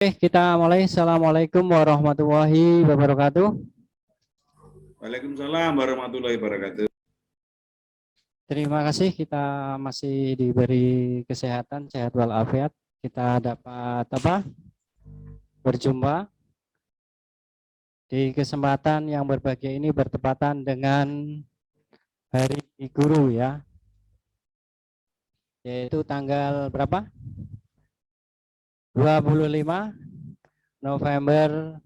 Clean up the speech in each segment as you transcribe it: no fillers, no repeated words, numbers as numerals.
Oke, kita mulai. Assalamualaikum warahmatullahi wabarakatuh. Waalaikumsalam warahmatullahi wabarakatuh. Terima kasih kita masih diberi kesehatan, sehat walafiat. Kita dapat berjumpa di kesempatan yang berbahagia ini bertepatan dengan Hari Guru ya. Yaitu tanggal berapa? 25 November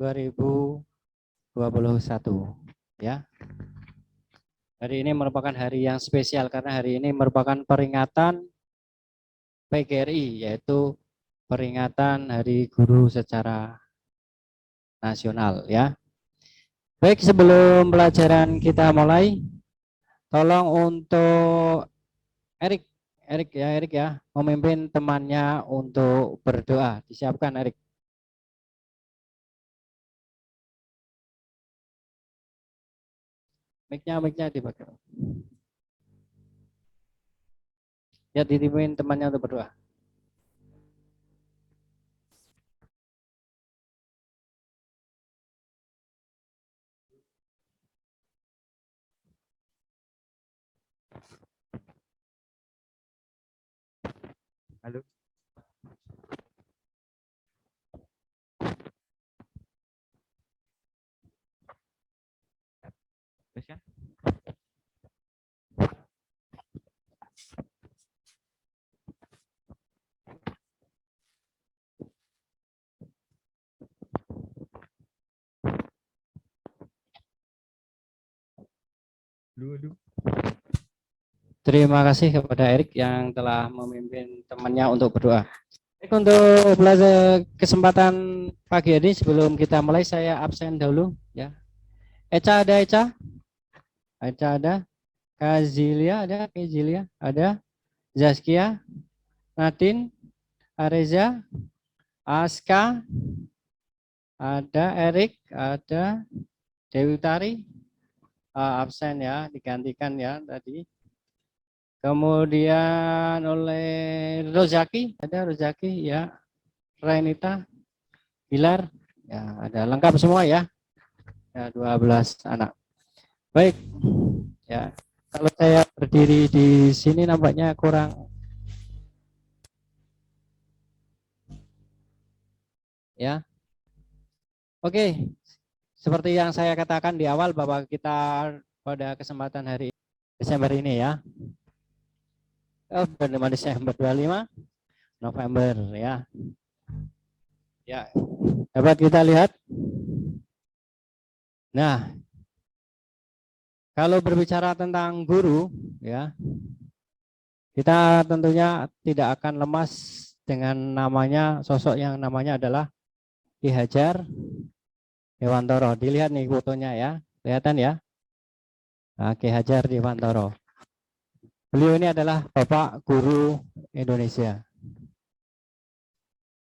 2021 ya. Hari ini merupakan hari yang spesial karena hari ini merupakan peringatan PGRI, yaitu peringatan Hari Guru secara nasional ya. Baik, sebelum pelajaran kita mulai, tolong untuk Erik ya, memimpin temannya untuk berdoa. Disiapkan Erik. Mic-nya dipakai. Ya, dipimpin temannya untuk berdoa. Halo. Terus ya? Terima kasih kepada Erik yang telah memimpin temannya untuk berdoa. Untuk belajar kesempatan pagi ini sebelum kita mulai saya absen dahulu ya. Eca ada Eca? Eca ada? Kazilia ada? Kazilia ada? Zaskia? Nadine? Areza? Aska? Ada? Erik? Ada? Dewi Utari? Absen ya, digantikan ya tadi. Kemudian oleh Rozaki, ada Rozaki ya. Renita, Bilar, ya ada lengkap semua ya. Ya 12 anak. Baik. Ya. Kalau saya berdiri di sini nampaknya kurang ya. Oke. Seperti yang saya katakan di awal bahwa kita pada kesempatan hari Desember ini ya. Desember 25 November ya. Ya. Dapat kita lihat. Nah, kalau berbicara tentang guru ya, kita tentunya tidak akan lemas dengan namanya sosok yang namanya adalah Ki Hajar Dewantoro. Dilihat nih fotonya ya, kelihatan ya. Nah, Ki Hajar Dewantoro. Beliau ini adalah Bapak Guru Indonesia.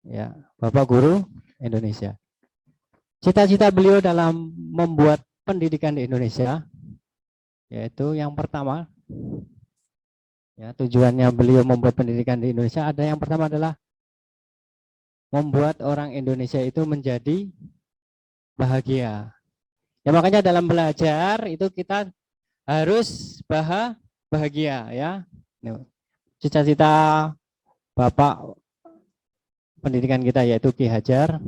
Ya, Bapak Guru Indonesia. Cita-cita beliau dalam membuat pendidikan di Indonesia yaitu yang pertama ya, tujuannya beliau membuat pendidikan di Indonesia ada yang pertama adalah membuat orang Indonesia itu menjadi bahagia. Ya makanya dalam belajar itu kita harus bahagia ya. Cita-cita Bapak pendidikan kita yaitu Ki Hajar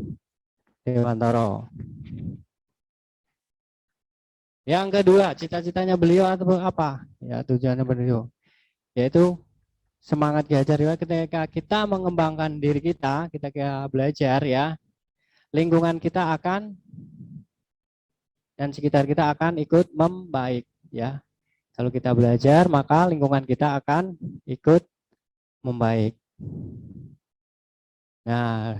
Dewantoro. Yang kedua, cita-citanya beliau atau apa? Ya tujuannya beliau yaitu semangat Ki Hajar Dewantoro ketika kita mengembangkan diri kita belajar ya, lingkungan kita akan dan sekitar kita akan ikut membaik ya. Kalau kita belajar maka lingkungan kita akan ikut membaik. Nah,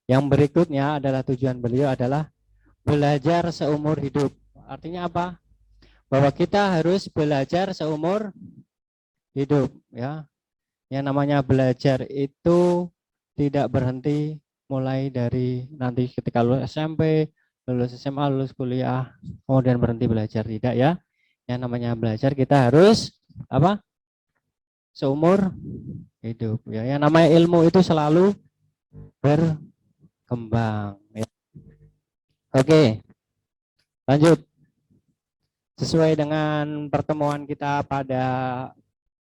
yang berikutnya adalah tujuan beliau adalah belajar seumur hidup. Artinya apa? Bahwa kita harus belajar seumur hidup ya. Yang namanya belajar itu tidak berhenti mulai dari nanti ketika lulus SMP, lulus SMA, lulus kuliah, kemudian berhenti belajar, tidak ya. Yang namanya belajar kita harus apa? Seumur hidup ya. Yang namanya ilmu itu selalu berkembang. Ya. Oke, lanjut. Sesuai dengan pertemuan kita pada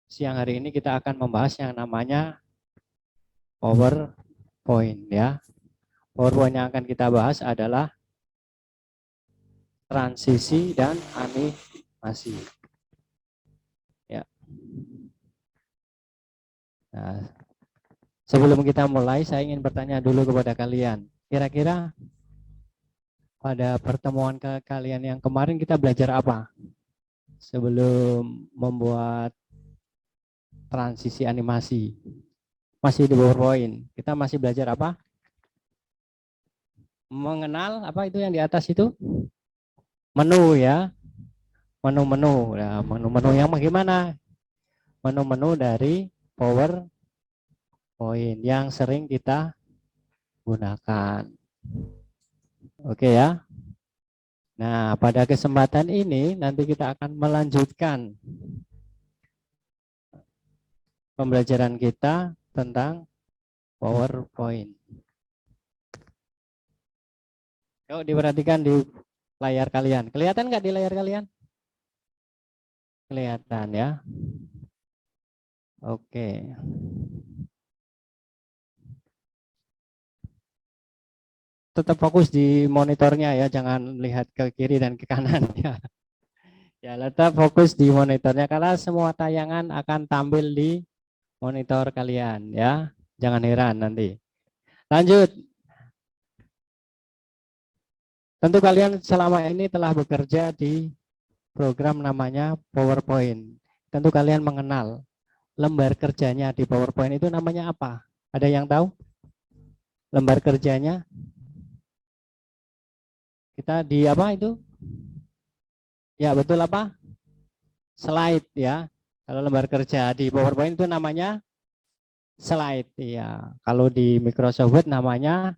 siang hari ini, kita akan membahas yang namanya PowerPoint ya. PowerPoint yang akan kita bahas adalah transisi dan animasi. Ya. Nah, sebelum kita mulai, saya ingin bertanya dulu kepada kalian. Kira-kira pada pertemuan kalian yang kemarin kita belajar apa? Sebelum membuat transisi animasi. Masih di PowerPoint. Kita masih belajar apa? Mengenal apa itu yang di atas itu? Menu ya. Menu-menu. Nah, menu-menu yang bagaimana? Menu-menu dari PowerPoint yang sering kita gunakan. Oke ya. Nah, pada kesempatan ini nanti kita akan melanjutkan pembelajaran kita tentang PowerPoint. Yuk diperhatikan di layar kalian. Kelihatan nggak di layar kalian? Kelihatan ya. Oke. Tetap fokus di monitornya ya, jangan lihat ke kiri dan ke kanan ya. Ya, tetap fokus di monitornya karena semua tayangan akan tampil di monitor kalian ya. Jangan heran nanti. Lanjut. Tentu kalian selama ini telah bekerja di program namanya PowerPoint. Tentu kalian mengenal lembar kerjanya di PowerPoint itu namanya apa? Ada yang tahu? Lembar kerjanya? Kita di apa itu? Ya, betul apa? Slide ya. Kalau lembar kerja di PowerPoint itu namanya slide ya. Kalau di Microsoft Word namanya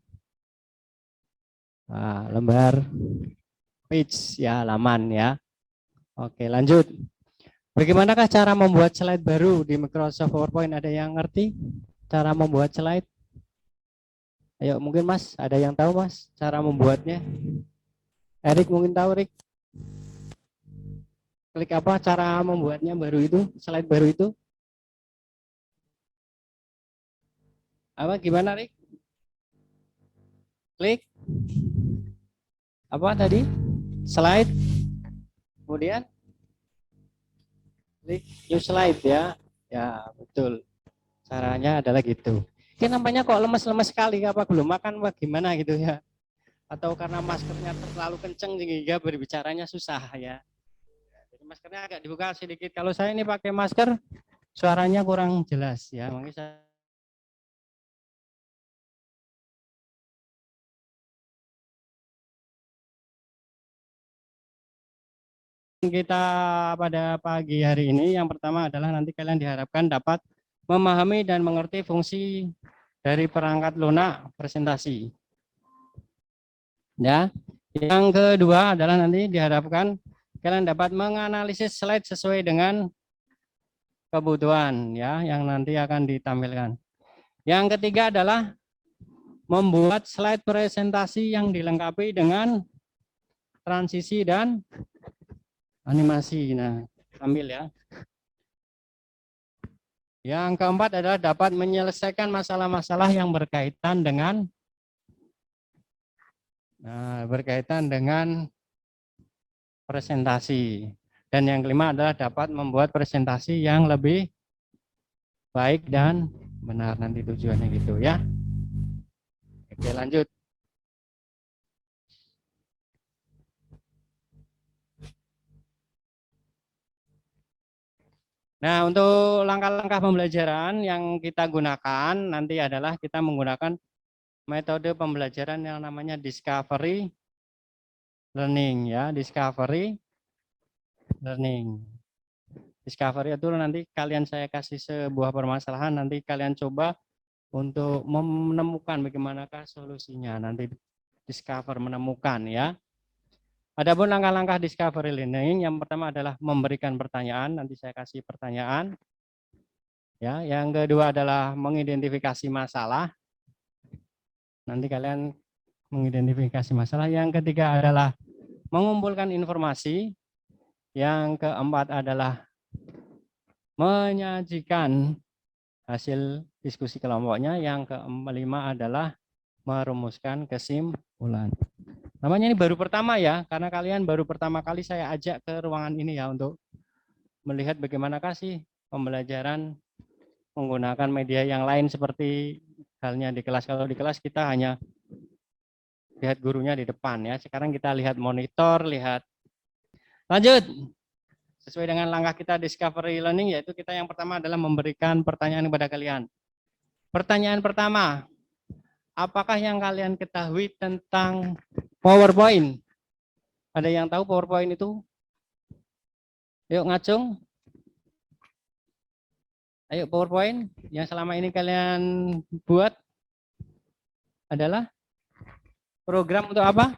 lembar page ya, halaman ya. Oke, lanjut. Bagaimanakah cara membuat slide baru di Microsoft PowerPoint? Ada yang ngerti cara membuat slide? Ayo, mungkin Mas, ada yang tahu Mas cara membuatnya? Erik mungkin tahu, Erik. Klik apa cara membuatnya baru itu, slide baru itu? Apa gimana, Erik? Klik apa tadi? Slide. Kemudian klik new slide ya. Ya, betul. Caranya adalah gitu. Ini nampaknya kok lemes-lemes sekali, apa belum makan apa gimana gitu ya. Atau karena maskernya terlalu kenceng sehingga berbicaranya susah ya. Jadi maskernya agak dibuka sedikit. Kalau saya ini pakai masker, suaranya kurang jelas ya. Mungkin saya kita pada pagi hari ini yang pertama adalah nanti kalian diharapkan dapat memahami dan mengerti fungsi dari perangkat lunak presentasi. Ya. Yang kedua adalah nanti diharapkan kalian dapat menganalisis slide sesuai dengan kebutuhan ya yang nanti akan ditampilkan. Yang ketiga adalah membuat slide presentasi yang dilengkapi dengan transisi dan animasi. Nah, ambil ya. Yang keempat adalah dapat menyelesaikan masalah-masalah yang berkaitan dengan presentasi. Dan yang kelima adalah dapat membuat presentasi yang lebih baik dan benar, nanti tujuannya gitu ya. Oke, lanjut. Nah, untuk langkah-langkah pembelajaran yang kita gunakan nanti adalah kita menggunakan metode pembelajaran yang namanya discovery learning ya, discovery learning. Discovery itu nanti kalian saya kasih sebuah permasalahan, nanti kalian coba untuk menemukan bagaimanakah solusinya, nanti discover menemukan ya. Adapun langkah-langkah discovery learning yang pertama adalah memberikan pertanyaan, nanti saya kasih pertanyaan. Ya, yang kedua adalah mengidentifikasi masalah. Nanti kalian mengidentifikasi masalah. Yang ketiga adalah mengumpulkan informasi. Yang keempat adalah menyajikan hasil diskusi kelompoknya. Yang kelima adalah merumuskan kesimpulan. Namanya ini baru pertama ya, karena kalian baru pertama kali saya ajak ke ruangan ini ya untuk melihat bagaimanakah sih pembelajaran menggunakan media yang lain seperti halnya di kelas. Kalau di kelas kita hanya lihat gurunya di depan ya. Sekarang kita lihat monitor, lihat. Lanjut. Sesuai dengan langkah kita discovery learning, yaitu kita yang pertama adalah memberikan pertanyaan kepada kalian. Pertanyaan pertama, apakah yang kalian ketahui tentang PowerPoint? Ada yang tahu PowerPoint itu? Yuk ngacung. Ayo PowerPoint yang selama ini kalian buat adalah program untuk apa?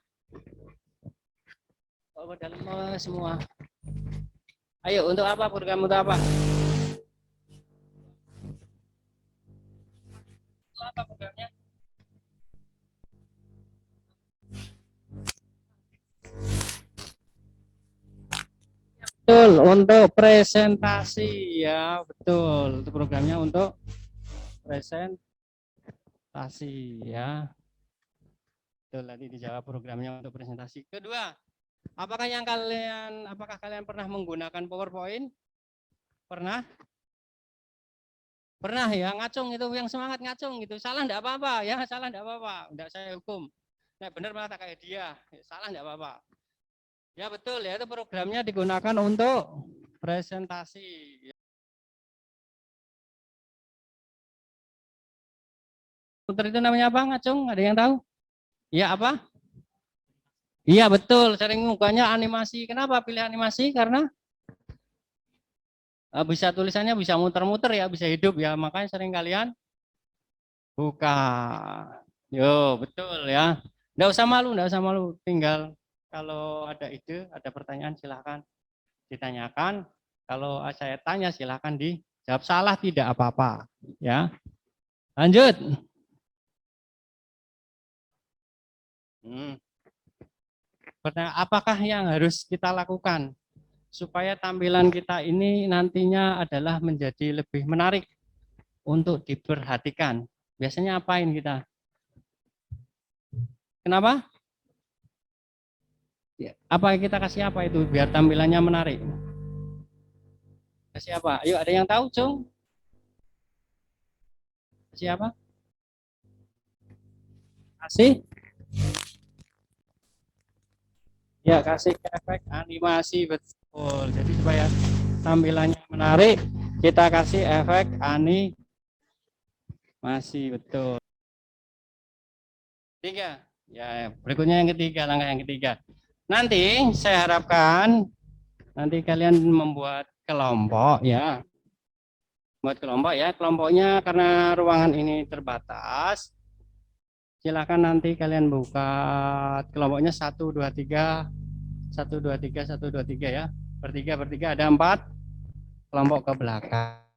Oh, dalam semua. Ayo untuk apa program untuk apa? Untuk apa programnya? Betul, untuk presentasi ya, betul. Itu programnya untuk presentasi ya. Betul, tadi dijawab programnya untuk presentasi. Kedua, apakah kalian pernah menggunakan PowerPoint? Pernah? Pernah ya, ngacung itu, yang semangat ngacung gitu. Salah enggak apa-apa ya, salah enggak apa-apa. Enggak saya hukum. Nah, benar malah tak kayak dia. Salah enggak apa-apa. Ya betul ya, itu programnya digunakan untuk presentasi. Komputer itu namanya apa, ngacung? Ada yang tahu? Iya apa? Iya betul, sering mukanya animasi. Kenapa pilih animasi? Karena bisa tulisannya bisa muter-muter ya, bisa hidup ya. Makanya sering kalian buka. Yo betul ya. Enggak usah malu, enggak usah malu. Tinggal kalau ada ide, ada pertanyaan silahkan ditanyakan. Kalau saya tanya silahkan dijawab, salah tidak apa-apa ya. Lanjut. Apakah yang harus kita lakukan supaya tampilan kita ini nantinya adalah menjadi lebih menarik untuk diperhatikan? Biasanya apain kita? Kenapa? Apa kita kasih apa itu biar tampilannya menarik? Kasih apa? Ayo, ada yang tahu, Cung? Kasih apa? Kasih? Ya, kasih efek animasi, betul. Jadi supaya tampilannya menarik, kita kasih efek animasi, betul. Tiga. Ya, berikutnya yang ketiga, langkah yang ketiga. Nanti saya harapkan nanti kalian membuat kelompok ya. Buat kelompok ya. Kelompoknya karena ruangan ini terbatas, silakan nanti kalian buka kelompoknya 1 2 3 1 2 3 1 2 3 ya. Bertiga ada 4 kelompok ke belakang.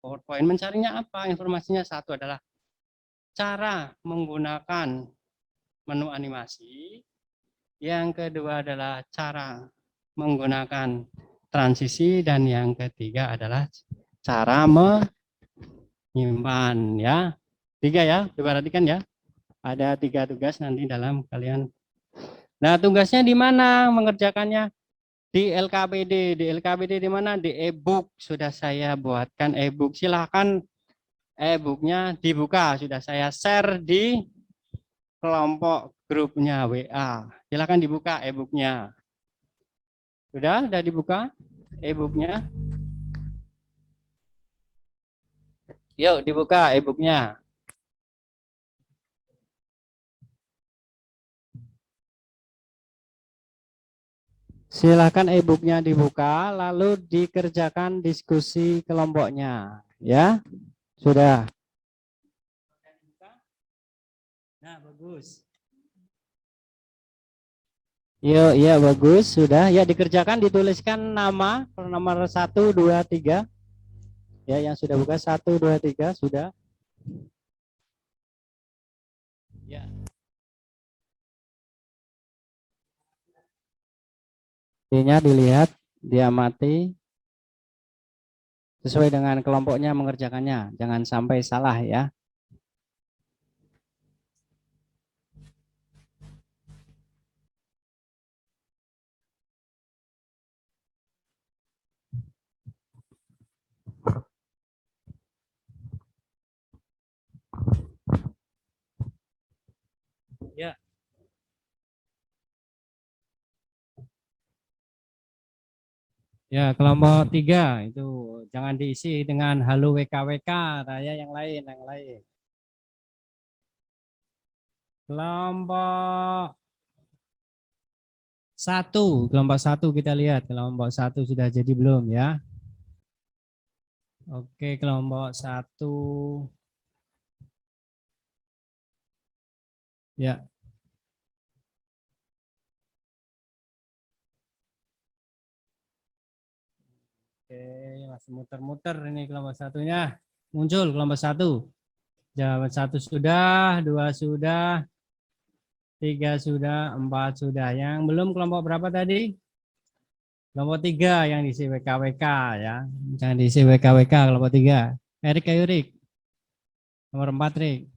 PowerPoint mencarinya apa? Informasinya satu adalah cara menggunakan menu animasi. Yang kedua adalah cara menggunakan transisi, dan yang ketiga adalah cara menyimpan ya. 3 ya, diperhatikan ya. Ada 3 tugas nanti dalam kalian. Nah, tugasnya di mana mengerjakannya? Di LKPD. Di LKPD di mana? Di e-book. Sudah saya buatkan e-book. Silahkan e-booknya dibuka. Sudah saya share di kelompok grupnya WA. Silahkan dibuka e-booknya. Sudah dibuka e-booknya? Yuk dibuka e-booknya. Silakan e-booknya dibuka, lalu dikerjakan diskusi kelompoknya. Ya, sudah. Nah, bagus. Yuk, iya bagus, sudah. Ya dikerjakan, dituliskan nama nomor 1, 2, 3. Ya, yang sudah buka 1, 2, 3 sudah. Ya. Ini dilihat, diamati sesuai dengan kelompoknya mengerjakannya. Jangan sampai salah ya. Ya. Ya, kelompok 3 itu jangan diisi dengan halo WKWK, raya yang lain, yang lain. Kelompok 1 kita lihat, kelompok 1 sudah jadi belum ya? Oke, kelompok 1 ya. Oke, masih muter-muter ini kelompok 1-nya. Muncul kelompok 1. Jawaban 1 sudah, 2 sudah, 3 sudah, 4 sudah. Yang belum kelompok berapa tadi? Kelompok 3 yang diisi WKWK ya. Jangan diisi WKWK kelompok 3. Erik, ayo Rik. Nomor 4 Rik.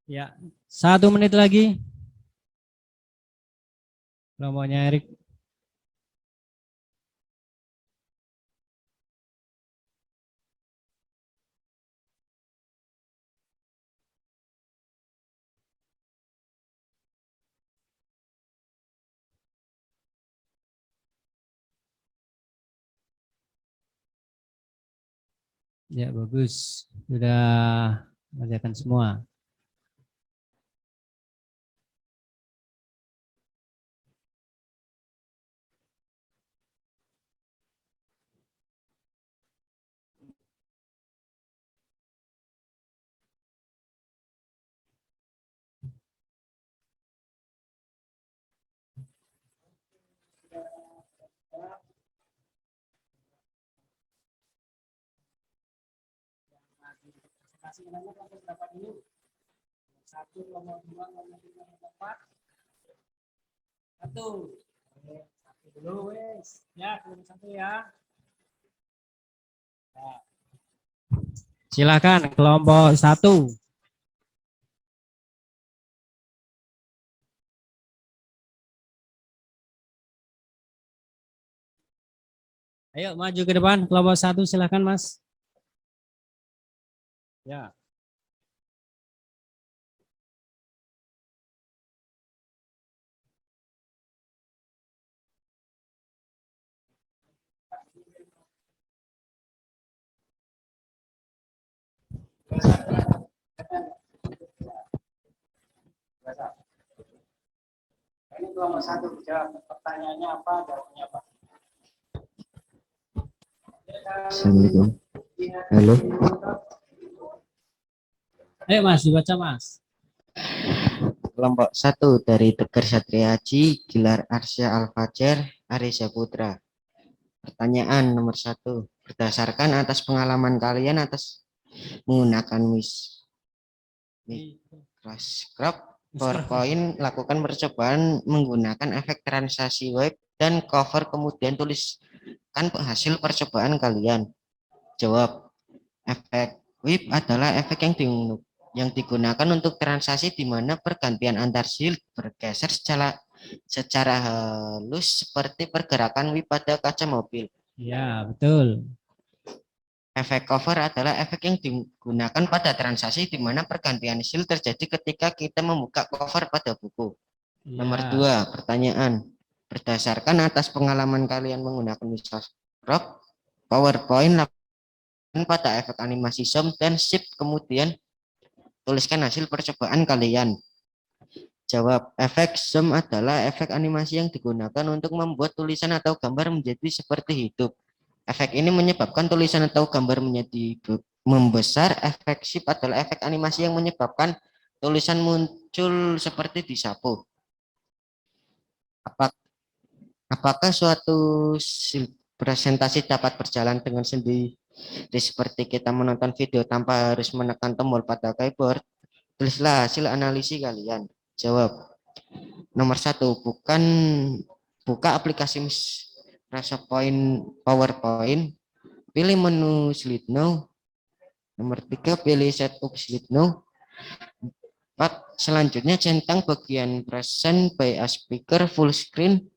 Ya, 1 menit lagi. Kelompoknya Erik. Ya, bagus. Sudah mengerjakan semua. Kasih nilainya berapa dulu? 1, nomor 2, nomor 3, nomor 4. 1. Satu dulu, wes. Ya, belum 1 ya. Ya. Silakan kelompok 1. Ayo maju ke depan, kelompok 1 silakan Mas. Ya. Ini kelompok 1 jawab pertanyaannya apa, jawabnya apa. Assalamualaikum. Halo. Ayo Mas, dibaca Mas. Kelompok 1 dari Tegar Satriaji, Gilar Arsya Al-Fajar, Arisa Putra. Pertanyaan nomor 1. Berdasarkan atas pengalaman kalian atas menggunakan Microsoft PowerPoint, lakukan percobaan menggunakan efek transaksi web dan cover, kemudian tuliskan hasil percobaan kalian. Jawab. Efek WIP adalah efek yang digunakan untuk transaksi di mana pergantian antar shield bergeser secara halus seperti pergerakan WIP pada kaca mobil. Ya, betul. Efek cover adalah efek yang digunakan pada transaksi di mana pergantian shield terjadi ketika kita membuka cover pada buku. Ya. Nomor 2, pertanyaan. Berdasarkan atas pengalaman kalian menggunakan Microsoft PowerPoint, pada efek animasi zoom dan shift, kemudian tuliskan hasil percobaan kalian. Jawab. Efek zoom adalah efek animasi yang digunakan untuk membuat tulisan atau gambar menjadi seperti hidup. Efek ini menyebabkan tulisan atau gambar menjadi membesar. Efek shift adalah efek animasi yang menyebabkan tulisan muncul seperti disapu. Apakah suatu presentasi dapat berjalan dengan sendiri seperti kita menonton video tanpa harus menekan tombol pada keyboard? Tulislah hasil analisis kalian. Jawab. Nomor 1, buka aplikasi Microsoft PowerPoint, pilih menu Slide Now. Nomor 3, pilih Setup Slide Now. 4, selanjutnya centang bagian present by a speaker full screen.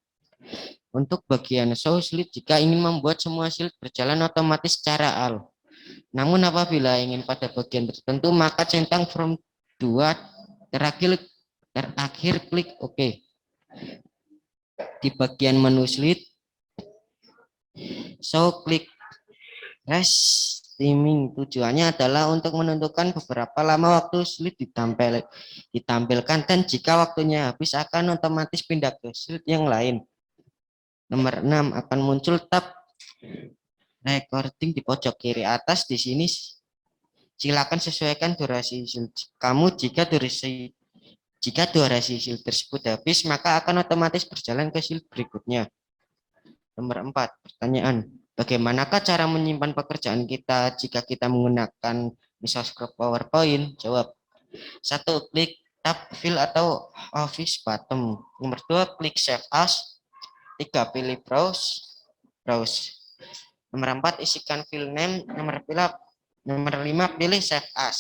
Untuk bagian show slide jika ingin membuat semua slide berjalan otomatis secara AL. Namun apabila ingin pada bagian tertentu maka centang from 2 terakhir klik OK. Di bagian menu slide show klik steaming. Tujuannya adalah untuk menentukan beberapa lama waktu slide ditampilkan dan jika waktunya habis akan otomatis pindah ke slide yang lain. Nomor 6, akan muncul tab recording di pojok kiri atas. Di sini silakan sesuaikan durasi kamu. Jika durasi shield tersebut habis, maka akan otomatis berjalan ke shield berikutnya. Nomor 4, pertanyaan. Bagaimanakah cara menyimpan pekerjaan kita jika kita menggunakan Microsoft PowerPoint? Jawab. 1, klik tab file atau office button. Nomor 2, klik save as. 3, pilih browse. Nomor 4, isikan file name. Nomor 5, pilih save as.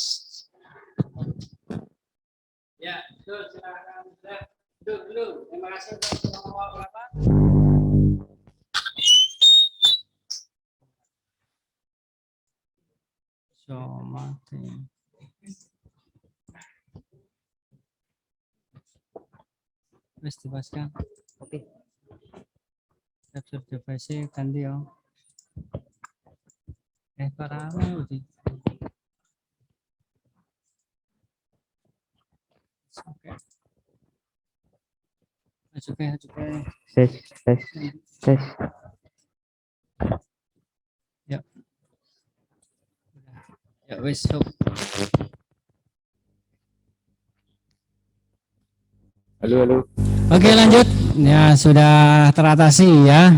Ya, itu silakan. Dulu. Terima kasih untuk nomor berapa? So, mati. Wis dibahaskan. Oke. Capture device ganti ya. Para uji. Oke. Oke. Tes. Ya. Ya wis. Halo. Oke, lanjut. Ya, sudah teratasi ya.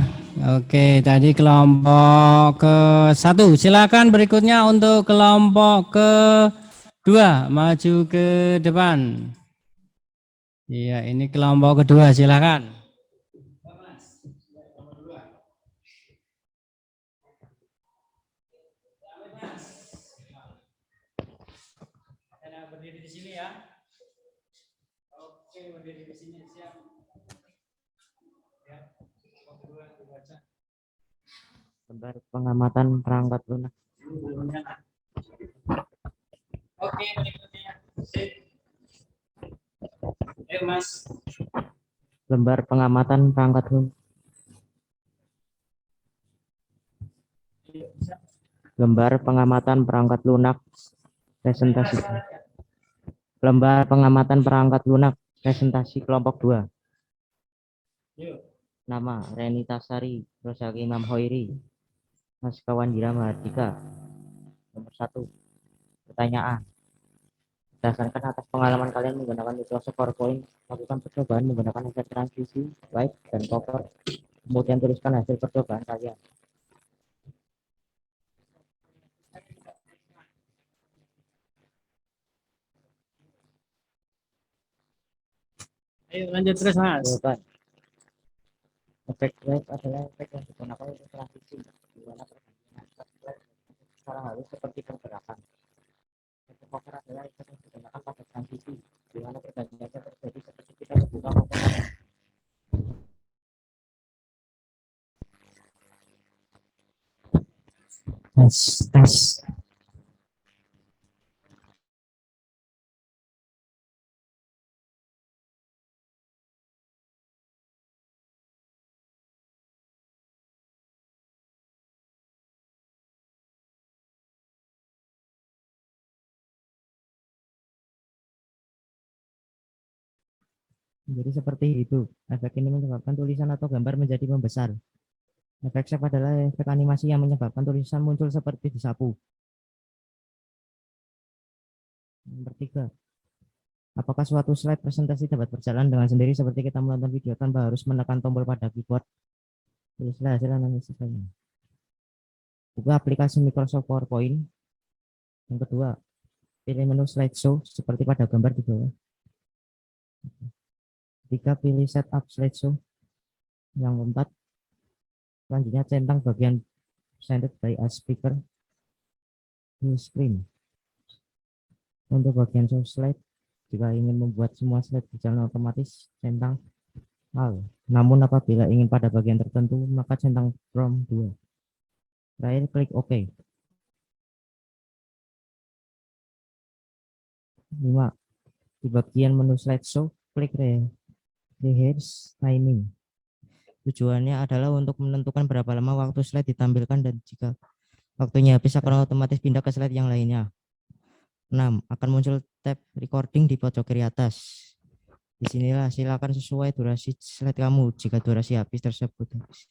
Oke, tadi kelompok ke-1. Silakan berikutnya untuk kelompok ke-2 maju ke depan. Iya, ini kelompok kedua, silakan. Berdiri di sini ya. Oke, berdiri di sini, siap. Ya, kedua dibaca. Lembar pengamatan perangkat lunak. Oke, berikutnya. Sip. Mas. Lembar pengamatan perangkat lunak. Lembar pengamatan perangkat lunak presentasi. Lembar pengamatan perangkat lunak presentasi kelompok 2. Nama Reni Tasari, Rosaki Imam Hoiri, Mas Kawandira Mahardika. Nomor 1, pertanyaan. Berdasarkan atas pengalaman kalian menggunakan Microsoft PowerPoint, lakukan percobaan menggunakan efek transisi, white dan cover. Kemudian tuliskan hasil percobaan kalian. Ayo lanjut terus, Mas. Jawaban. Efek white adalah efek yang digunakan untuk transisi, di mana pergantian efek white secara halus seperti pergerakan. Efek cover adalah efek yang digunakan pada transisi, di mana pergantian efek terjadi seperti kita membuka komponen. Tes. Jadi seperti itu. Efek ini menyebabkan tulisan atau gambar menjadi membesar. Efek shape adalah efek animasi yang menyebabkan tulisan muncul seperti disapu. Nomor 3. Apakah suatu slide presentasi dapat berjalan dengan sendiri seperti kita menonton video tanpa harus menekan tombol pada keyboard? Tulislah hasil analisis saya. Juga aplikasi Microsoft PowerPoint. Yang kedua, pilih menu slideshow seperti pada gambar di bawah. Ketiga, pilih setup slideshow. Yang keempat, selanjutnya centang bagian presented by a speaker full screen. Untuk bagian show slide, jika ingin membuat semua slide berjalan otomatis, centang Alt. Namun apabila ingin pada bagian tertentu, maka centang from 2. Terakhir, klik OK. 5. Di bagian menu slideshow, klik rehearse timing. Tujuannya adalah untuk menentukan berapa lama waktu slide ditampilkan dan jika waktunya habis akan otomatis pindah ke slide yang lainnya. 6. Akan muncul tab recording di pojok kiri atas. Disinilah silakan sesuai durasi slide kamu. Jika durasi habis tersebut habis.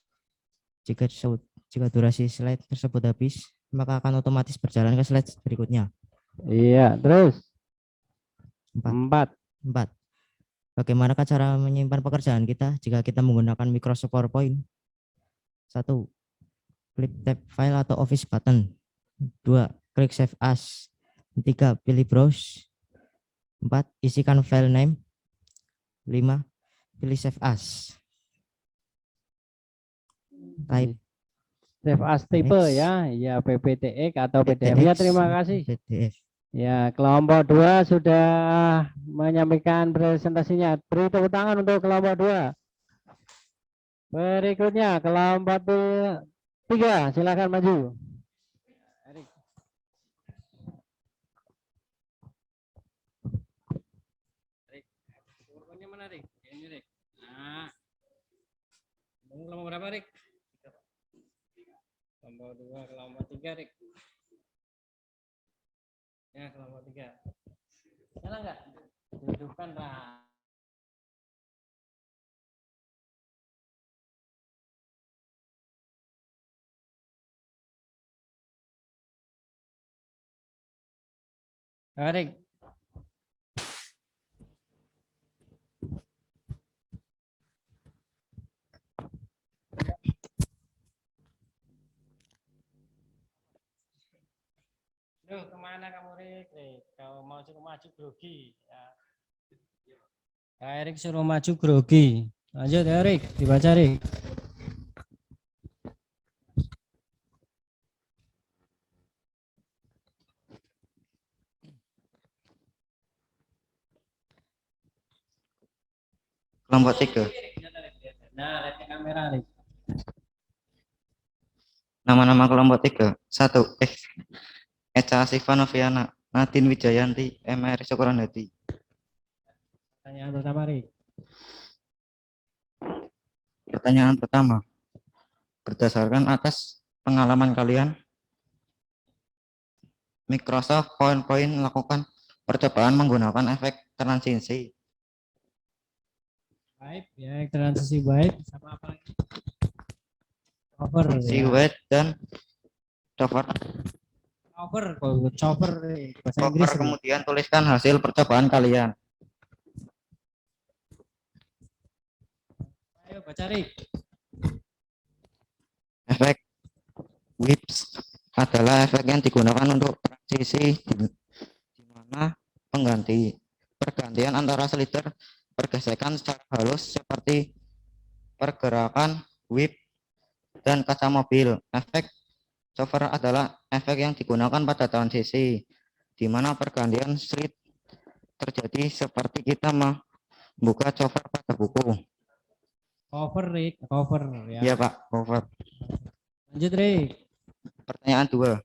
Jika durasi slide tersebut habis, maka akan otomatis berjalan ke slide berikutnya. Iya, terus 4. 4. Bagaimana cara menyimpan pekerjaan kita jika kita menggunakan Microsoft PowerPoint? 1. Klik tab file atau office button. 2. Klik save as. 3. Pilih browse. 4. Isikan file name. 5. Pilih save as. Type Save as type Next. ya, ya PPTX atau PDF. Ya, terima kasih. PDF. Ya, kelompok 2 sudah menyampaikan presentasinya. Beri tepuk tangan untuk kelompok 2. Berikutnya kelompok 3, silakan maju. Erik. Erik, kelompoknya mana, Rik? Ini, Rik. Nah, kelompok berapa, Rik? Kelompok 2, kelompok 3, Rik. Ya, kelompok 3. Salah enggak? Dudukkan lah. Erik. Duh, kemana kamu, Rik? Kau mau suruh maju grogi. Ya. Erik suruh maju grogi. Lanjut, Erik. Dibaca, Rik. Kelompok 3. Nah, lihat ke kamera, Rik. Nama-nama kelompok 3. 1. Eca Asifa Noviana, Nadine Wijayanti, MR Syukuran Hadi. Pertanyaan pertama, Rik. Pertanyaan pertama. Berdasarkan atas pengalaman kalian, Microsoft PowerPoint melakukan percobaan menggunakan efek transisi. Baik, ya, transisi baik. Sama apa lagi? Cover, Si ya. Wade dan cover, Cover, bahasa Inggris. Rik. kemudian tuliskan hasil percobaan kalian. Ayo, baca, Rik. Efek whips adalah efek yang digunakan untuk transisi di mana pergantian antara slider bergesekan secara halus seperti pergerakan whip dan kaca mobil. Efek cover adalah efek yang digunakan pada transisi di mana pergantian slide terjadi seperti kita membuka cover pada buku. Cover, Rik. Cover, ya. Iya, Pak, cover. Lanjut, Rik. Pertanyaan 2.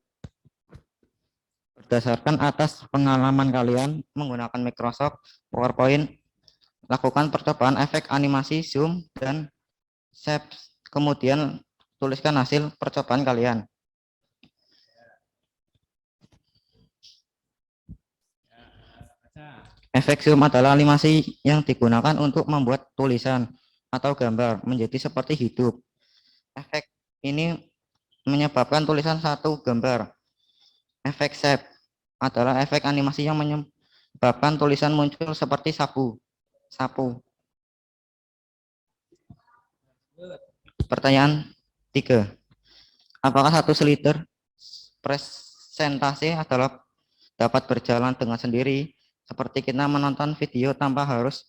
Berdasarkan atas pengalaman kalian menggunakan Microsoft PowerPoint, lakukan percobaan efek animasi zoom dan save, kemudian tuliskan hasil percobaan kalian. Baca. Efek zoom adalah animasi yang digunakan untuk membuat tulisan atau gambar menjadi seperti hidup. Efek ini menyebabkan tulisan satu gambar. Efek save adalah efek animasi yang menyebabkan tulisan muncul seperti sapu. Pertanyaan 3. Apakah satu slider presentasi adalah dapat berjalan dengan sendiri seperti kita menonton video tanpa harus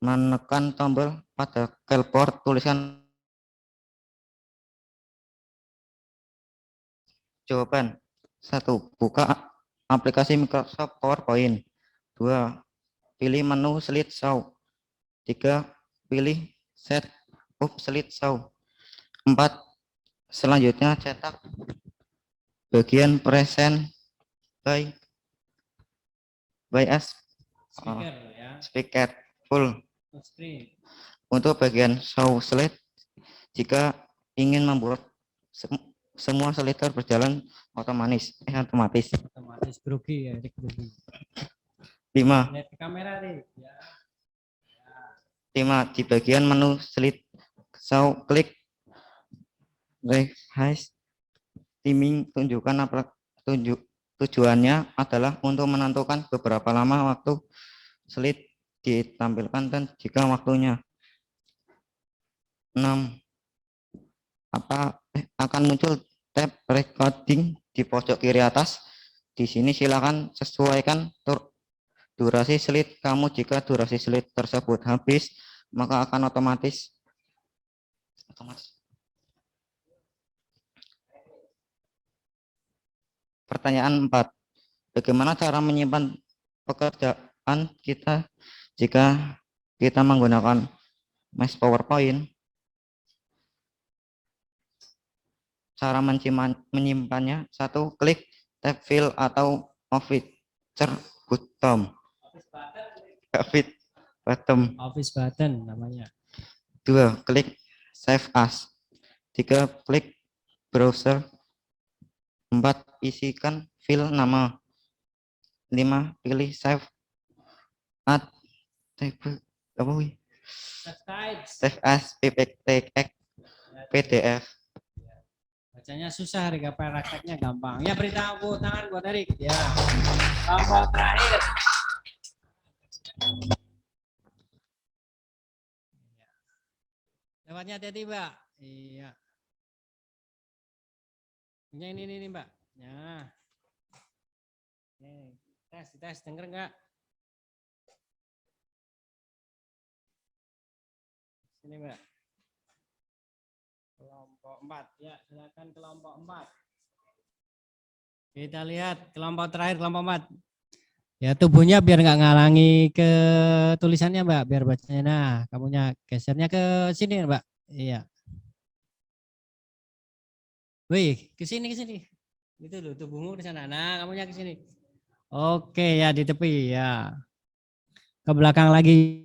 menekan tombol pada keyboard tulisan? Jawaban 1. Buka aplikasi Microsoft PowerPoint. 2. Pilih menu slideshow. 3. Pilih set up slideshow. 4. Selanjutnya cetak bagian present by as Speaker ya. speaker full. Screen. Untuk bagian show slide, jika ingin membuat semua slider berjalan otomatis. Otomatis grogi ya, grogi. 5. Lihat ke kamera deh. Ya. 5. Di bagian menu slideshow, klik revise timing. Tujuannya adalah untuk menentukan beberapa lama waktu slide ditampilkan dan jika waktunya. 6. Akan muncul tab recording di pojok kiri atas. Di sini silakan sesuaikan durasi slide kamu. Jika durasi slide tersebut habis, maka akan otomatis. Pertanyaan 4. Bagaimana cara menyimpan pekerjaan kita jika kita menggunakan Mas PowerPoint? Cara menyimpannya: 1. Klik tab file atau officer button. Office button namanya. 2. Klik save as. 3. Klik browser. 4. Isikan file nama. 5. Pilih save as PDF. Bacanya susah, Rika, prakteknya gampang. Ya, beri tepuk tangan buat Erik. Ya. Kelompok terakhir. Lewatnya hati-hati, Mbak. Iya. Ini Mbak. Ya. Tes, denger nggak? Sini, Mbak. Kelompok 4. Ya, silakan kelompok 4. Kita lihat kelompok terakhir, kelompok 4. Ya, tubuhnya biar nggak ngalangi ke tulisannya, Mbak. Biar bacanya. Nah, kamunya gesernya ke sini, Mbak. Iya. Wih, ke sini. Itu loh, tubuhmu ke sana. Nah, kamunya ke sini. Oke, ya di tepi ya. Ke belakang lagi.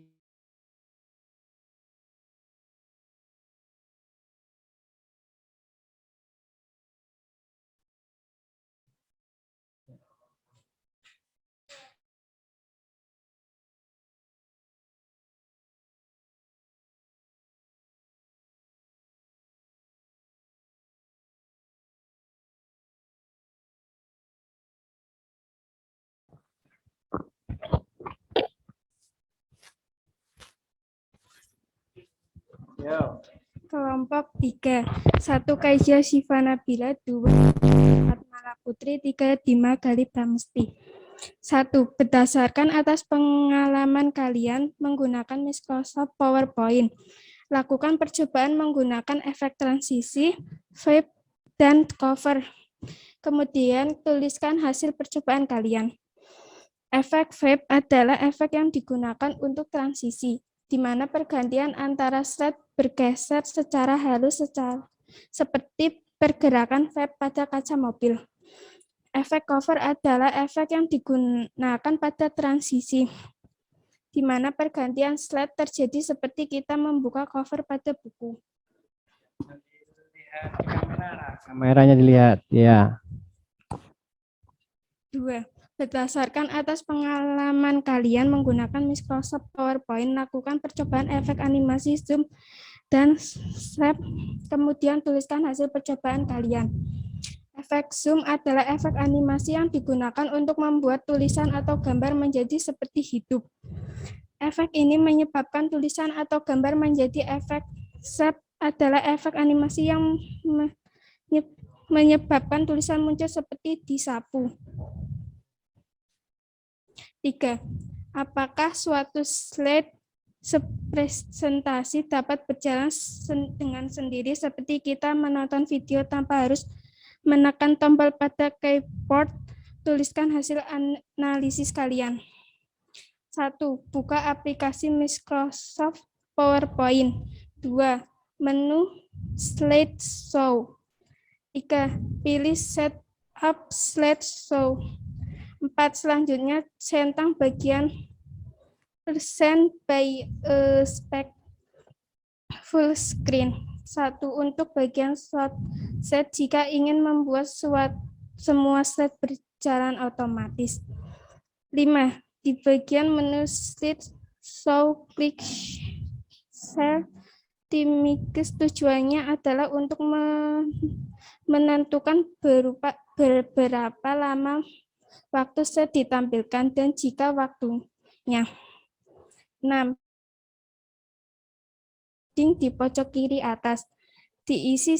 Kelompok 3. 1. Kaisya Syifa Nabila. 2. Fatmala Putri. 3. Dima Gali Pramesti. 1. Berdasarkan atas pengalaman kalian menggunakan Microsoft PowerPoint, lakukan percobaan menggunakan efek transisi, flip, dan cover. Kemudian tuliskan hasil percobaan kalian. Efek flip adalah efek yang digunakan untuk transisi, di mana pergantian antara slide bergeser secara halus seperti pergerakan flap pada kaca mobil. Efek cover adalah efek yang digunakan pada transisi, di mana pergantian slide terjadi seperti kita membuka cover pada buku. Kameranya dilihat, ya. 2. Berdasarkan atas pengalaman kalian menggunakan Microsoft PowerPoint, lakukan percobaan efek animasi zoom dan snap, kemudian tuliskan hasil percobaan kalian. Efek zoom adalah efek animasi yang digunakan untuk membuat tulisan atau gambar menjadi seperti hidup. Efek ini menyebabkan tulisan atau gambar menjadi efek adalah efek animasi yang menyebabkan tulisan muncul seperti disapu. 3. Apakah suatu slide presentasi dapat berjalan dengan sendiri seperti kita menonton video tanpa harus menekan tombol pada keyboard? Tuliskan hasil analisis kalian. 1. Buka aplikasi Microsoft PowerPoint. 2. Menu slideshow. 3. Pilih setup slideshow. 4. Selanjutnya centang bagian present by spec full screen. 1. Untuk bagian set jika ingin membuat semua slide berjalan otomatis. 5. Di bagian menu slideshow, klik share Timikis. Tujuannya adalah untuk menentukan berapa lama waktu slide ditampilkan dan jika waktunya. 6. Di pojok kiri atas. Diisi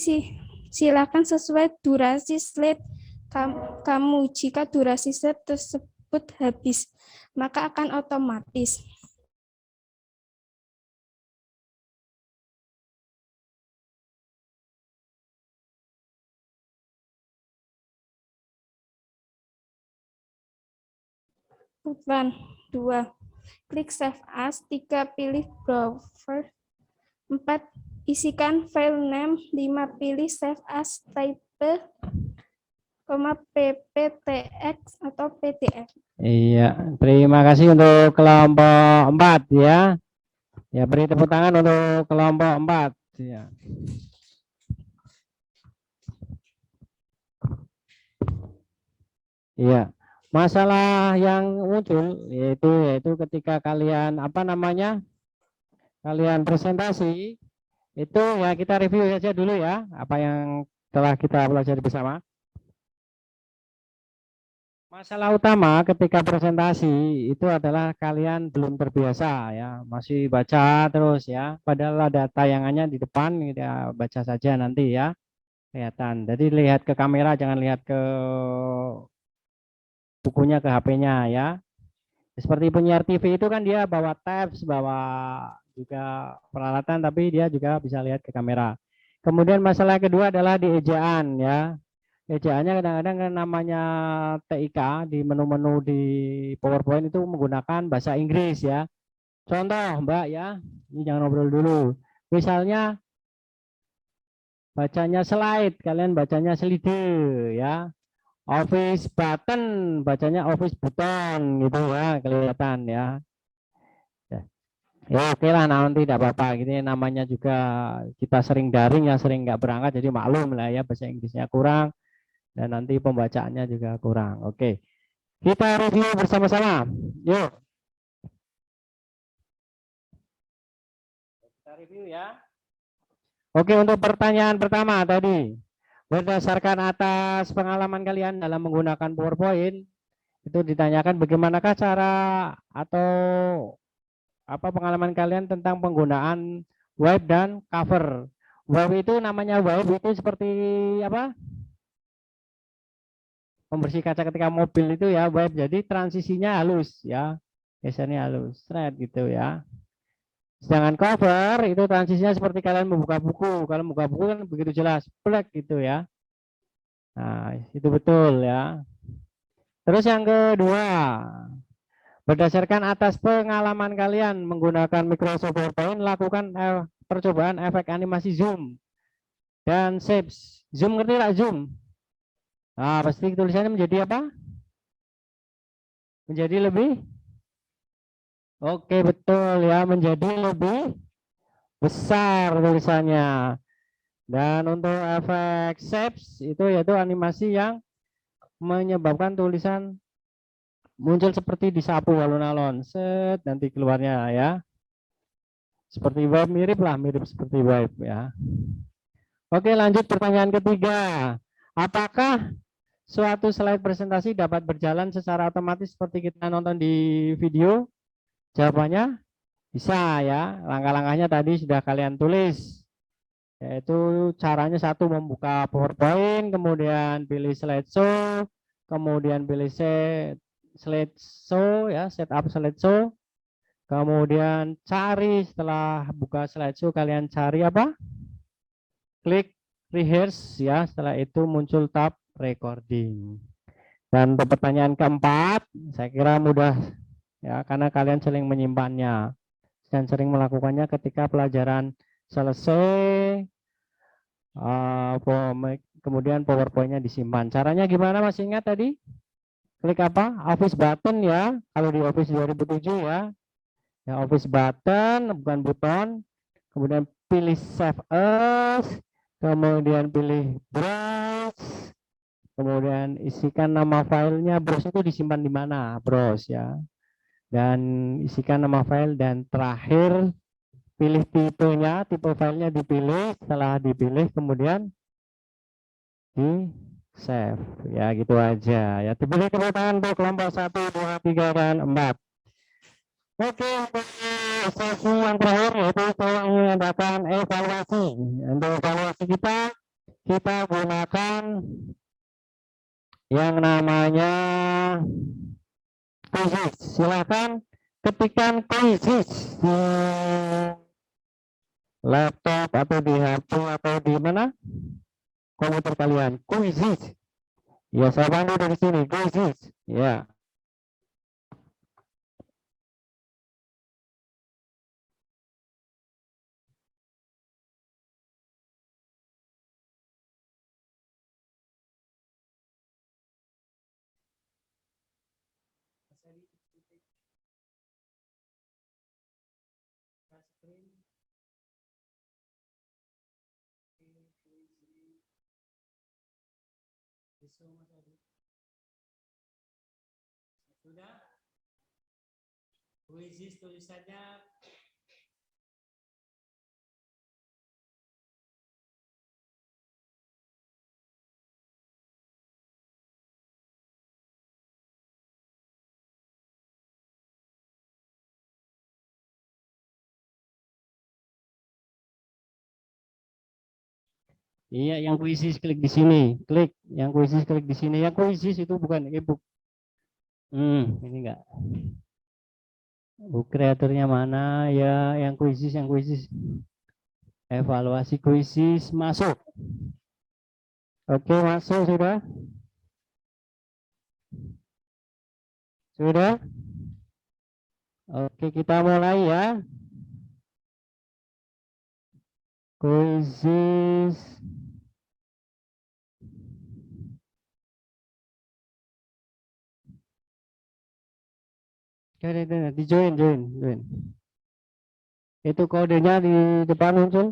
silakan sesuai durasi slide kamu. Jika durasi slide tersebut habis, maka akan otomatis. Run. 2. Klik Save As. 3. Pilih Browser. 4. Isikan file name. 5. Pilih Save As Type, PPTX atau PDF. Iya, terima kasih untuk kelompok 4 ya. Ya, beri tepuk tangan untuk kelompok 4 ya. Iya. Masalah yang muncul yaitu ketika kalian kalian presentasi itu ya, kita review saja dulu ya apa yang telah kita pelajari bersama. Masalah utama ketika presentasi itu adalah kalian belum terbiasa ya, masih baca terus ya, padahal ada tayangannya di depan, kita baca saja nanti ya, kelihatan. Jadi lihat ke kamera, jangan lihat ke bukunya, ke HP-nya ya. Seperti penyiar TV itu kan dia bawa tabs, bawa juga peralatan, tapi dia juga bisa lihat ke kamera. Kemudian masalah kedua adalah di ejaan ya. Ejaannya kadang-kadang kan namanya TIK di menu-menu di PowerPoint itu menggunakan bahasa Inggris ya. Contoh Mbak ya, ini jangan ngobrol dulu. Misalnya bacanya slide, kalian bacanya slide ya. Office button, bacanya office button gitu ya, kelihatan ya. Ya oke lah, nanti tidak apa-apa. Ini namanya juga kita sering daring ya, sering nggak berangkat, jadi maklum lah ya, bahasa Inggrisnya kurang dan nanti pembacaannya juga kurang. Oke, kita review bersama-sama. Yuk. Kita review ya. Oke, untuk pertanyaan pertama tadi. Berdasarkan atas pengalaman kalian dalam menggunakan PowerPoint, itu ditanyakan bagaimanakah cara atau apa pengalaman kalian tentang penggunaan wipe dan cover. Wipe itu namanya wipe itu seperti apa? Pembersih kaca ketika mobil itu ya, wipe. Jadi transisinya halus ya, biasanya halus, thread gitu ya. Sedangkan cover itu transisinya seperti kalian membuka buku. Kalau membuka buku kan begitu jelas, black gitu ya. Nah, itu betul ya. Terus yang kedua, berdasarkan atas pengalaman kalian menggunakan Microsoft PowerPoint, lakukan percobaan efek animasi zoom dan shapes. Zoom, ngerti nggak zoom? Nah, pasti tulisannya menjadi apa? Menjadi lebih? Oke, betul ya, menjadi lebih besar tulisannya. Dan untuk efek shapes itu yaitu animasi yang menyebabkan tulisan muncul seperti disapu alun-alun, set nanti keluarnya ya. Seperti wipe, mirip seperti wipe ya. Oke, lanjut pertanyaan ketiga. Apakah suatu slide presentasi dapat berjalan secara otomatis seperti kita nonton di video? Jawabannya bisa ya. Langkah-langkahnya tadi sudah kalian tulis. Yaitu caranya satu membuka PowerPoint, kemudian pilih slideshow, kemudian pilih slideshow ya, setup slideshow. Kemudian cari setelah buka slideshow kalian cari apa? Klik rehearse ya, setelah itu muncul tab recording. Dan untuk pertanyaan keempat, saya kira mudah ya karena kalian sering menyimpannya dan sering melakukannya ketika pelajaran selesai, kemudian PowerPoint-nya disimpan. Caranya gimana, masih ingat tadi? Klik apa? Office button ya, kalau di Office 2007 ya. Ya, Office button, bukan buton. Kemudian pilih Save As, kemudian pilih Browse, kemudian isikan nama filenya. Browse itu disimpan di mana? Browse ya. Dan isikan nama file dan terakhir pilih tipenya, tipe filenya dipilih. Setelah dipilih kemudian di save ya, gitu aja ya. Diberi tepuk tangan untuk kelompok 1, 2, 3 dan 4. Oke, sesi yang terakhir yaitu saya ingin mengadakan evaluasi. Untuk evaluasi kita gunakan yang namanya quizzes. Silakan ketikkan quizzes di laptop atau di HP atau di mana komputer kalian. Quizzes. Ya, saya bantu dari sini. Quizzes. Ya. Sudah? Quizzes tulisannya iya, yang quizzes klik di sini, klik yang quizzes klik di sini. Yang quizzes itu bukan e-book. Ini enggak. Book kreatornya mana ya? Yang quizzes. Evaluasi quizzes masuk. Oke, masuk sudah. Sudah? Oke, kita mulai ya. Quizzes. Di join. Itu kodenya di depan muncul.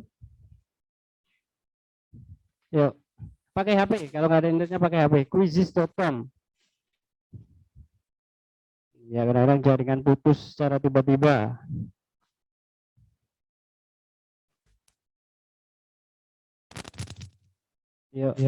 Yuk, pakai HP. Kalau nggak ada internetnya pakai HP. Quizzes.com. Ya, kadang-kadang jaringan putus secara tiba-tiba. Yuk.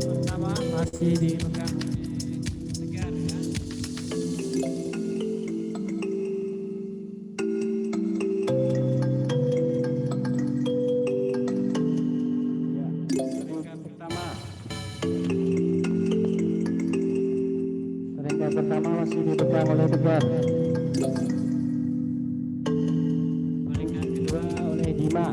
Pertama masih dipegang Tegar ya. Ya, peringkat pertama. Peringkat pertama masih dipegang oleh Tegar. Peringkat kedua oleh Dima.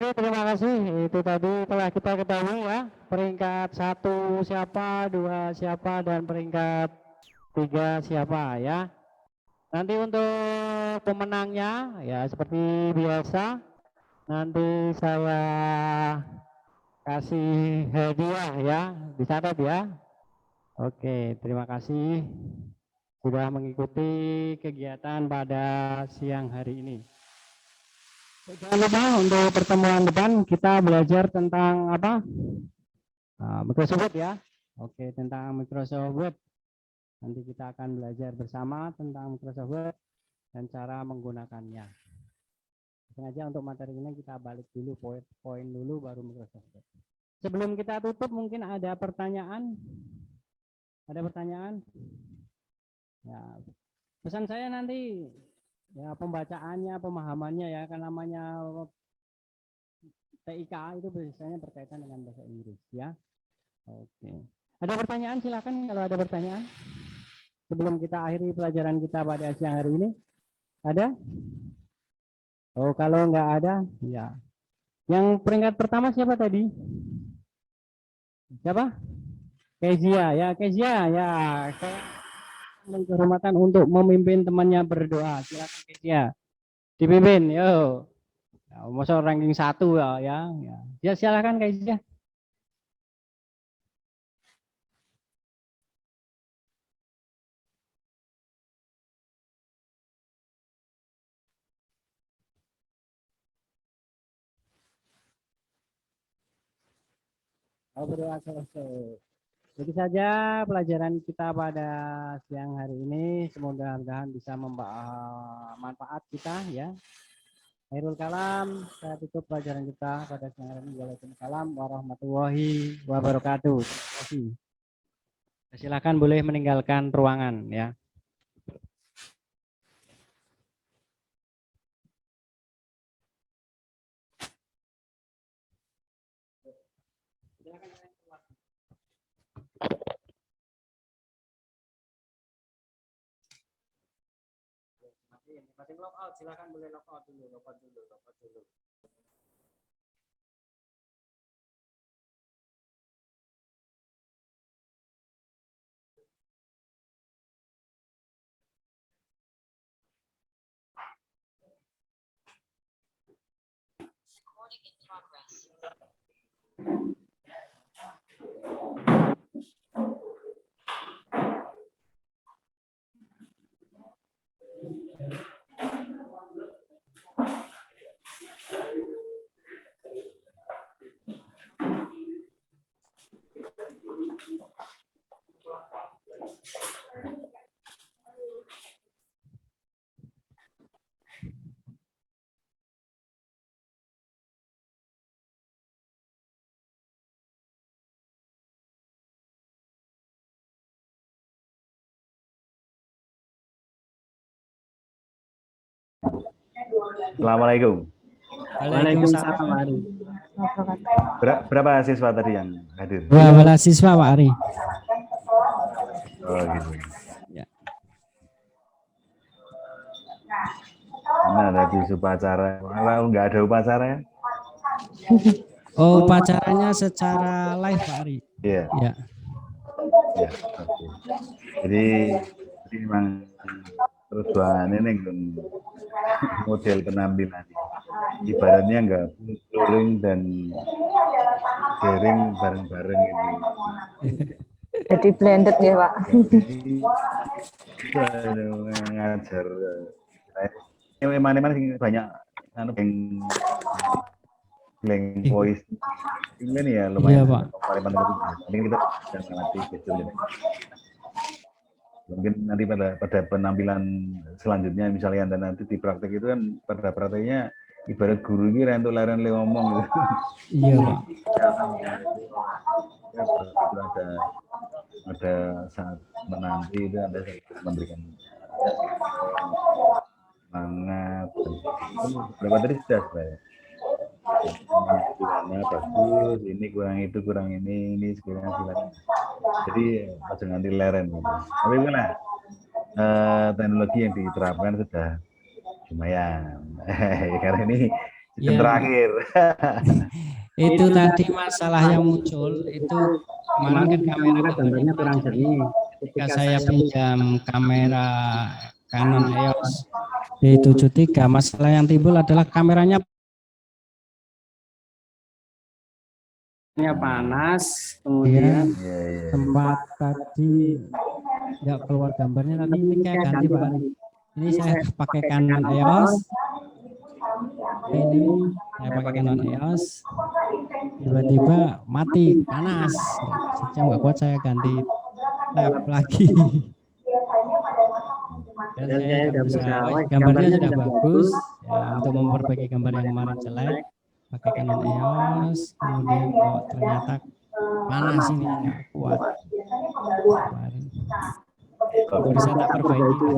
Oke, terima kasih. Itu tadi telah kita ketahui ya, peringkat 1 siapa, 2 siapa, dan peringkat 3 siapa ya. Nanti untuk pemenangnya ya seperti biasa, nanti saya kasih hadiah ya, dicatat ya. Oke, terima kasih sudah mengikuti kegiatan pada siang hari ini. Jangan lupa untuk pertemuan depan kita belajar tentang apa? Microsoft Word ya. Oke, tentang Microsoft Word. Nanti kita akan belajar bersama tentang Microsoft Word dan cara menggunakannya. Sengaja untuk materi ini kita balik dulu poin dulu baru Microsoft Word. Sebelum kita tutup mungkin ada pertanyaan? Ada pertanyaan? Ya, pesan saya nanti ya pembacaannya, pemahamannya ya, kan namanya TIK itu biasanya berkaitan dengan bahasa Inggris ya. Oke. Ada pertanyaan silakan kalau ada pertanyaan. Sebelum kita akhiri pelajaran kita pada siang hari ini. Ada? Oh, kalau nggak ada, ya. Yang peringkat pertama siapa tadi? Siapa? Kezia ya, Kezia ya. Saya kehormatan untuk memimpin temannya berdoa. Silakan Kezia. Dipimpin, yo. Ya, masa ranking 1 ya. Ya, silakan Kezia. Berdoa selesai. Jadi saja pelajaran kita pada siang hari ini, semoga bisa membawa manfaat kita ya. Khairul kalam, saya tutup pelajaran kita pada siang hari ini. Waalaikumsalam warahmatullahi wabarakatuh. Terima kasih. Silakan boleh meninggalkan ruangan ya. Masing log out, silakan boleh log out dulu, log out dulu. Assalamualaikum. Waalaikumsalam Pak Ari. Berapa siswa tadi yang hadir? 12 siswa Pak Ari. Oh gitu. Ya. Mana tadi upacara? Kalau nggak ada upacara ya? Oh, upacaranya secara live Pak Ari. Iya. Ya. Ya, oke. Jadi memang perubahan ini model penampilan. Ibaratnya nggak touring dan sharing bareng-bareng ini. Jadi blended ya Pak. Jadi ngajar. Ini mana-mana banyak yang voice ini ya lumayan. Iya, Pak. Ini kita bisa melatih gitu. Mungkin nanti pada penampilan selanjutnya misalnya dan nanti di praktek itu kan pada prakteknya ibarat guru ini rentuk leren ngomong gitu. Iya Pak. Ada saat menanti itu ada memberikan semangat. Berapa tadi sudah saya. Gimana bagus, ini kurang ini sekurang silakan. Jadi macam nanti leren. Tapi mana teknologi yang diterapkan sudah lumayan. Karena ini Sistem terakhir. Itu tadi masalah yang muncul itu kemarin kan kamera gambarnya kurang jernih. Ketika saya pinjam kamera Canon EOS D73, masalah yang timbul adalah kameranya panas, kemudian Iya, iya. tempat tadi nggak keluar gambarnya, tapi ini kayak ganti Pak Ari. Ini saya pakai Canon EOS, ini saya pakai Canon EOS, tiba-tiba mati, panas, sejam nggak kuat, saya ganti tab lagi. Dan saya nggak bisa, gambarnya sudah bagus, ya, untuk memperbaiki gambar yang kemarin jelek, pakai Canon EOS, kemudian kok ternyata panas, ini nggak kuat. Bisa tak perbaiki.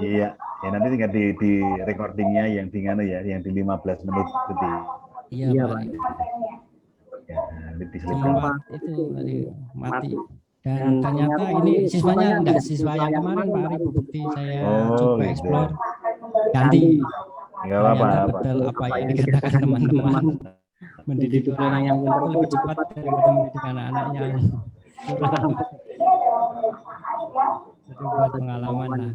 Iya, ya nanti tinggal di recordingnya yang di yang di 15 menit tadi. Iya Pak. Ya, nanti diselipkan. Sempat itu tadi mati. Dan ternyata ini siswanya enggak siswa yang kemarin Pak Ari, bukti saya coba gitu. explore ganti. Enggak apa-apa. Ternyata betul apa yang dikatakan teman-teman. Mendidik orang yang pintar lebih cepat daripada mendidik anak-anak yang kurang. Jadi buat pengalaman lah.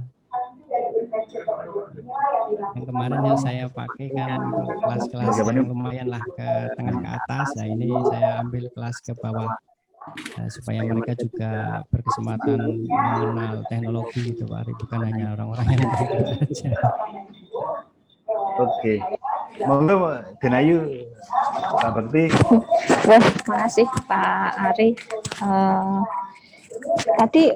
Yang kemarin yang saya pakai kan kelas-kelas yang lumayan lah ke tengah ke atas. Nah ini saya ambil kelas ke bawah. Supaya mereka juga berkesempatan mengenal teknologi gitu Pak Ari, bukan hanya orang-orang yang saja. Oke. Monggo Denayu, Pak Bekti. Wah, makasih Pak Ari. Tadi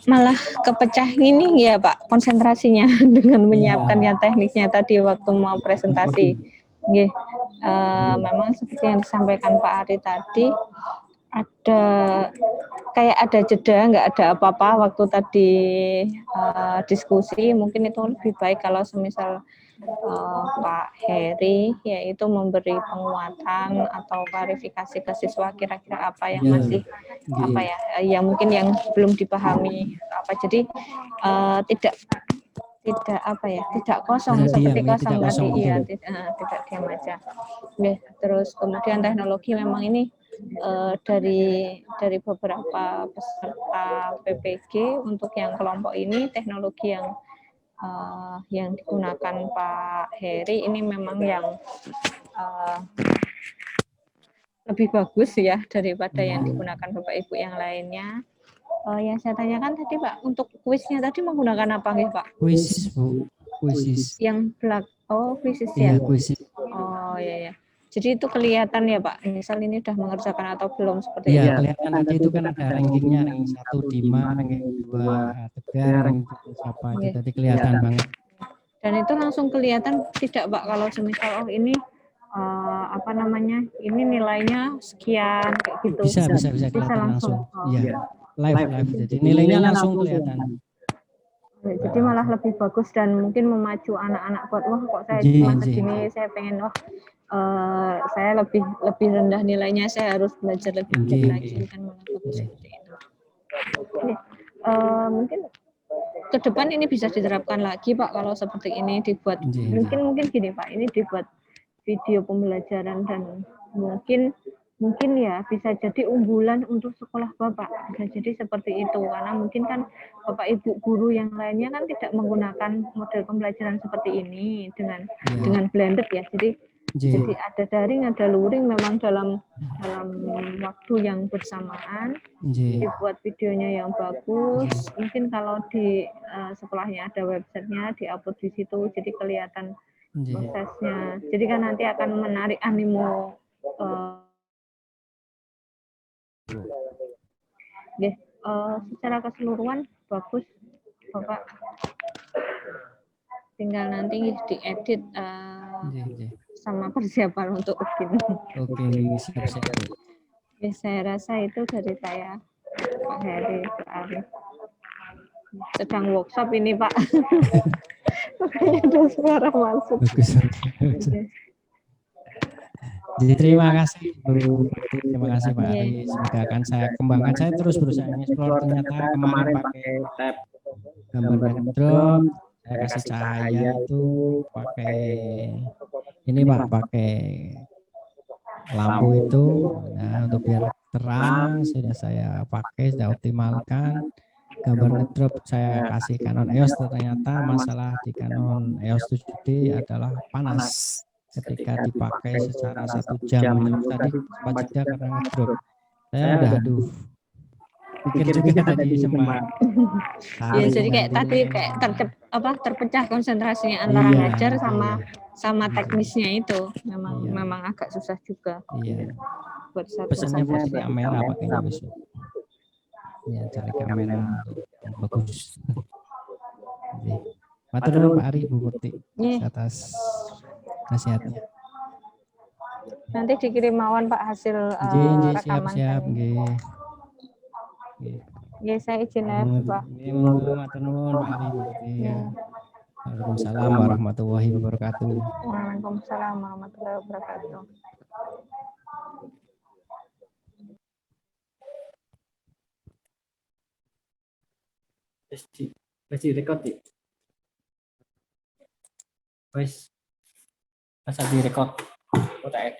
malah kepecah ini ya Pak konsentrasinya dengan menyiapkan yang tekniknya tadi waktu mau presentasi. Nggih. Memang seperti yang disampaikan Pak Ari tadi, ada kayak ada jeda, nggak ada apa-apa waktu tadi diskusi. Mungkin itu lebih baik kalau semisal Pak Heri yaitu memberi penguatan atau klarifikasi ke siswa kira-kira apa yang masih apa ya, yang mungkin yang belum dipahami apa. Jadi tidak apa ya, tidak kosong seperti kosong tadi, iya, tidak diam aja. Terus kemudian teknologi memang ini dari beberapa peserta PPG untuk yang kelompok ini, teknologi yang digunakan Pak Heri ini memang yang lebih bagus ya daripada yang digunakan Bapak Ibu yang lainnya. Yang saya tanyakan tadi Pak, untuk kuisnya tadi menggunakan apa ya Pak? Kuisis Bu, kuisis. Yang kuisis ya? Iya, kuisis. Oh iya ya. Jadi itu kelihatan ya Pak, misal ini sudah mengerjakan atau belum seperti itu? Iya, itu? kelihatan nanti itu kan ada rankingnya, ranking 1 Dima, ranking 2 Tegar, ranking siapa itu tadi kelihatan banget. Dan itu langsung kelihatan tidak Pak, kalau semisal ini apa namanya, ini nilainya sekian kayak gitu? Bisa kelihatan langsung. Iya, live. Jadi nilainya langsung kelihatan. Jadi malah lebih bagus dan mungkin memacu anak-anak buat wah kok saya cuma segini, saya pengen saya lebih rendah nilainya, saya harus belajar lebih giat lagi, kan malah bagus seperti itu. Mungkin ke depan ini bisa diterapkan lagi Pak kalau seperti ini dibuat. Mungkin gini Pak, ini dibuat video pembelajaran dan mungkin ya bisa jadi unggulan untuk sekolah Bapak, bisa jadi seperti itu, karena mungkin kan Bapak Ibu guru yang lainnya kan tidak menggunakan model pembelajaran seperti ini dengan blended ya, jadi ada daring ada luring, memang dalam waktu yang bersamaan dibuat videonya yang bagus. Mungkin kalau di sekolahnya ada websitenya, diupload di situ, jadi kelihatan prosesnya, jadi kan nanti akan menarik animo. Secara keseluruhan bagus Bapak, tinggal nanti diedit sama persiapan untuk bikin. Siap. Saya rasa itu dari saya, Pak Heri, Pak Ari. Sedang workshop ini Pak. Makanya ada suara masuk. Jadi terima kasih Bu, terima kasih Pak Ari. Semoga akan saya kembangkan. Saya terus berusaha explore, ternyata kemarin pakai tab gambar drone, saya kasih cahaya itu pakai Ini Pak pakai lampu itu, nah untuk biar terang sudah saya pakai, sudah optimalkan. Gambar ngedrop saya kasih Canon EOS, ternyata masalah di Canon EOS 7D adalah panas ketika dipakai secara 1 jam. Itu tadi sempat jeda karena ngedrop. Saya udah aduh pikir juga tadi sempat Ya, tarik jadi kayak nanti. tadi kayak terpecah konsentrasinya antara Iya, ngajar iya, sama teknisnya itu. Memang Iya. memang agak susah juga iya. buat satu. Pesannya berarti kamera pakainya besok. Ya, cari kamera yang bagus. Oke. Matur nuwun Pak Ari, Bu Murti Nih, atas nasihatnya. nanti dikirim mawon Pak hasil Nggih, rekaman siap-siap saya. nggih. Nggih. Ya, saya izin ya Pak. Nggih, monggo matur nuwun Pak Ari, Bu Murti ya. Waalaikumsalam warahmatullahi wabarakatuh. Waalaikumsalam warahmatullahi wabarakatuh. Wis di record di. Wis. Masa di record. Udah.